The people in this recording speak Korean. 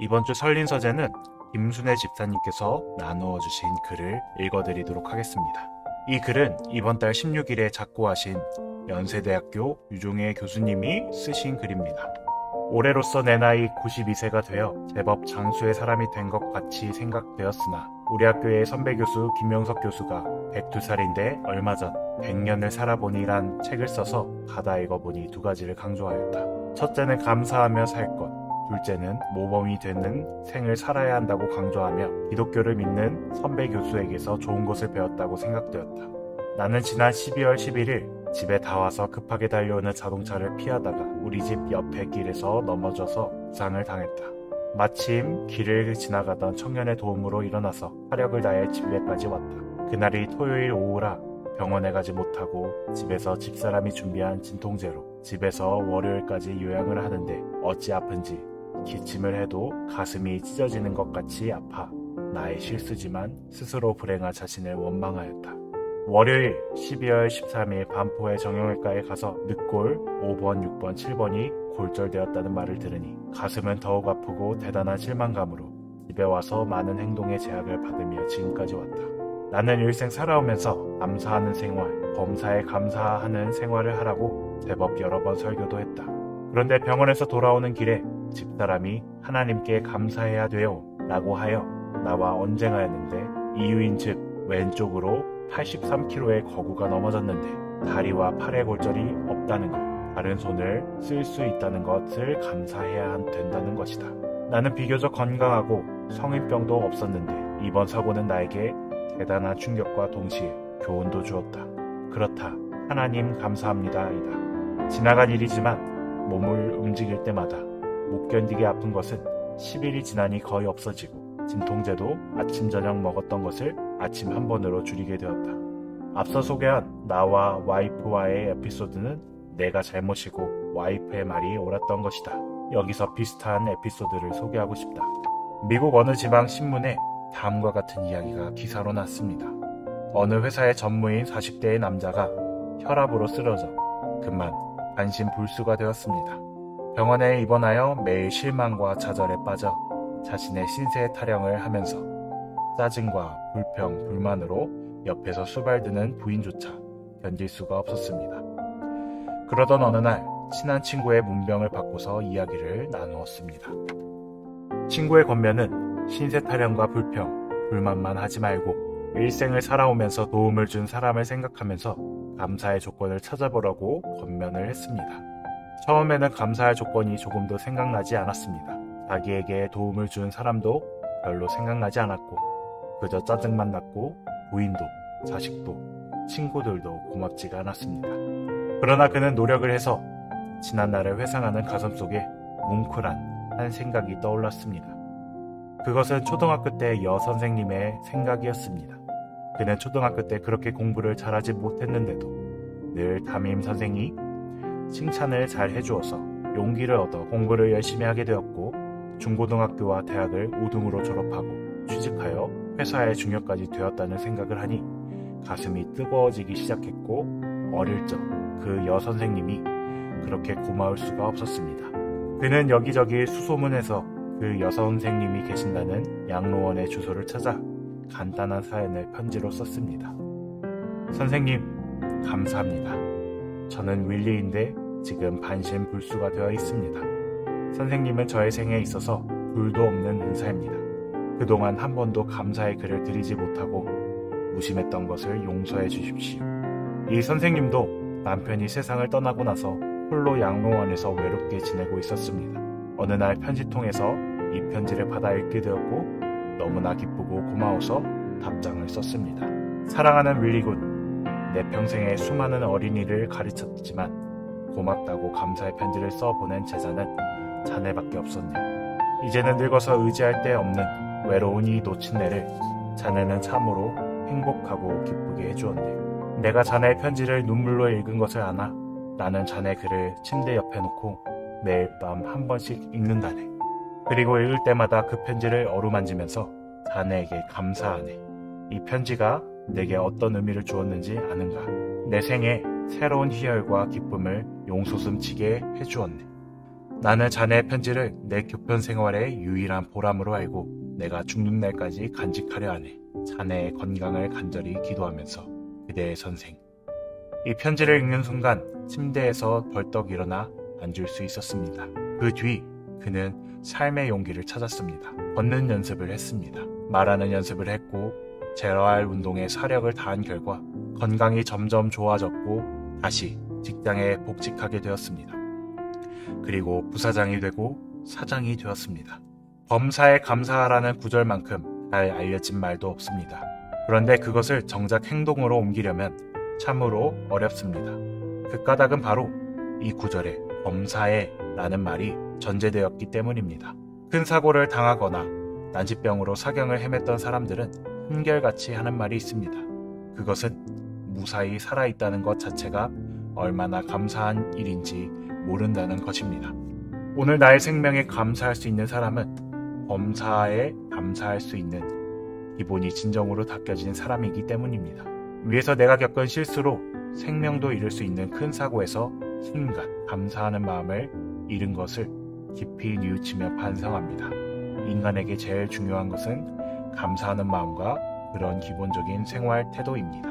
이번 주 설린서재는 김순애 집사님께서 나누어 주신 글을 읽어드리도록 하겠습니다. 이 글은 이번 달 16일에 작고하신 연세대학교 유종혜 교수님이 쓰신 글입니다. 올해로써 내 나이 92세가 되어 제법 장수의 사람이 된 것 같이 생각되었으나 우리 학교의 선배 교수 김명석 교수가 102살인데 얼마 전 100년을 살아보니란 책을 써서 가다 읽어보니 두 가지를 강조하였다. 첫째는 감사하며 살 것, 둘째는 모범이 되는 생을 살아야 한다고 강조하며 기독교를 믿는 선배 교수에게서 좋은 것을 배웠다고 생각되었다. 나는 지난 12월 11일 집에 다 와서 급하게 달려오는 자동차를 피하다가 우리 집 옆에 길에서 넘어져서 부상을 당했다. 마침 길을 지나가던 청년의 도움으로 일어나서 화력을 다해 집에까지 왔다. 그날이 토요일 오후라 병원에 가지 못하고 집에서 집사람이 준비한 진통제로 집에서 월요일까지 요양을 하는데 어찌 아픈지 기침을 해도 가슴이 찢어지는 것 같이 아파 나의 실수지만 스스로 불행한 자신을 원망하였다. 월요일 12월 13일 반포의 정형외과에 가서 늑골 5번, 6번, 7번이 골절되었다는 말을 들으니 가슴은 더욱 아프고 대단한 실망감으로 집에 와서 많은 행동의 제약을 받으며 지금까지 왔다. 나는 일생 살아오면서 감사하는 생활, 범사에 감사하는 생활을 하라고 제법 여러 번 설교도 했다. 그런데 병원에서 돌아오는 길에 집사람이 하나님께 감사해야 돼요 라고 하여 나와 언쟁하였는데 이유인즉 왼쪽으로 83kg의 거구가 넘어졌는데 다리와 팔의 골절이 없다는 것, 다른 손을 쓸 수 있다는 것을 감사해야 된다는 것이다. 나는 비교적 건강하고 성인병도 없었는데 이번 사고는 나에게 대단한 충격과 동시에 교훈도 주었다. 그렇다. 하나님 감사합니다. 이다. 지나간 일이지만 몸을 움직일 때마다 못 견디게 아픈 것은 10일이 지나니 거의 없어지고 진통제도 아침 저녁 먹었던 것을 아침 한 번으로 줄이게 되었다. 앞서 소개한 나와 와이프와의 에피소드는 내가 잘못이고 와이프의 말이 옳았던 것이다. 여기서 비슷한 에피소드를 소개하고 싶다. 미국 어느 지방 신문에 다음과 같은 이야기가 기사로 났습니다. 어느 회사의 전무인 40대의 남자가 혈압으로 쓰러져 그만 반신불수가 되었습니다. 병원에 입원하여 매일 실망과 좌절에 빠져 자신의 신세 타령을 하면서 짜증과 불평, 불만으로 옆에서 수발드는 부인조차 견딜 수가 없었습니다. 그러던 어느 날 친한 친구의 문병을 받고서 이야기를 나누었습니다. 친구의 권면은 신세 타령과 불평, 불만만 하지 말고 일생을 살아오면서 도움을 준 사람을 생각하면서 감사의 조건을 찾아보라고 권면을 했습니다. 처음에는 감사할 조건이 조금도 생각나지 않았습니다. 자기에게 도움을 준 사람도 별로 생각나지 않았고 그저 짜증만 났고 부인도 자식도 친구들도 고맙지가 않았습니다. 그러나 그는 노력을 해서 지난날을 회상하는 가슴속에 뭉클한 한 생각이 떠올랐습니다. 그것은 초등학교 때 여선생님의 생각이었습니다. 그는 초등학교 때 그렇게 공부를 잘하지 못했는데도 늘 담임 선생이 칭찬을 잘 해주어서 용기를 얻어 공부를 열심히 하게 되었고 중고등학교와 대학을 5등으로 졸업하고 취직하여 회사의 중역까지 되었다는 생각을 하니 가슴이 뜨거워지기 시작했고 어릴 적 그 여선생님이 그렇게 고마울 수가 없었습니다. 그는 여기저기 수소문해서 그 여선생님이 계신다는 양로원의 주소를 찾아 간단한 사연을 편지로 썼습니다. 선생님, 감사합니다. 저는 윌리인데 지금 반신불수가 되어 있습니다. 선생님은 저의 생에 있어서 둘도 없는 은사입니다. 그동안 한 번도 감사의 글을 드리지 못하고 무심했던 것을 용서해 주십시오. 이 선생님도 남편이 세상을 떠나고 나서 홀로 양로원에서 외롭게 지내고 있었습니다. 어느 날 편지통에서 이 편지를 받아 읽게 되었고 너무나 기쁘고 고마워서 답장을 썼습니다. 사랑하는 윌리군, 내 평생에 수많은 어린이를 가르쳤지만 고맙다고 감사의 편지를 써보낸 제자는 자네밖에 없었네. 이제는 늙어서 의지할 데 없는 외로우니 놓친 내를 자네는 참으로 행복하고 기쁘게 해주었네. 내가 자네의 편지를 눈물로 읽은 것을 아나 나는 자네 글을 침대 옆에 놓고 매일 밤 한 번씩 읽는다네. 그리고 읽을 때마다 그 편지를 어루만지면서 자네에게 감사하네. 이 편지가 내게 어떤 의미를 주었는지 아는가. 내 생에 새로운 희열과 기쁨을 용솟음치게 해주었네. 나는 자네의 편지를 내 교편 생활의 유일한 보람으로 알고 내가 죽는 날까지 간직하려 하네. 자네의 건강을 간절히 기도하면서 그대의 선생. 이 편지를 읽는 순간 침대에서 벌떡 일어나 앉을 수 있었습니다. 그 뒤 그는 삶의 용기를 찾았습니다. 걷는 연습을 했습니다. 말하는 연습을 했고 재활 운동에 사력을 다한 결과 건강이 점점 좋아졌고 다시 직장에 복직하게 되었습니다. 그리고 부사장이 되고 사장이 되었습니다. 범사에 감사하라는 구절만큼 잘 알려진 말도 없습니다. 그런데 그것을 정작 행동으로 옮기려면 참으로 어렵습니다. 그 까닭은 바로 이 구절에 범사에 라는 말이 전제되었기 때문입니다. 큰 사고를 당하거나 난치병으로 사경을 헤맸던 사람들은 한결같이 하는 말이 있습니다. 그것은 무사히 살아있다는 것 자체가 얼마나 감사한 일인지 모른다는 것입니다. 오늘 나의 생명에 감사할 수 있는 사람은 범사에 감사할 수 있는 기본이 진정으로 닦여진 사람이기 때문입니다. 위에서 내가 겪은 실수로 생명도 잃을 수 있는 큰 사고에서 순간 감사하는 마음을 잃은 것을 깊이 뉘우치며 반성합니다. 인간에게 제일 중요한 것은 감사하는 마음과 그런 기본적인 생활 태도입니다.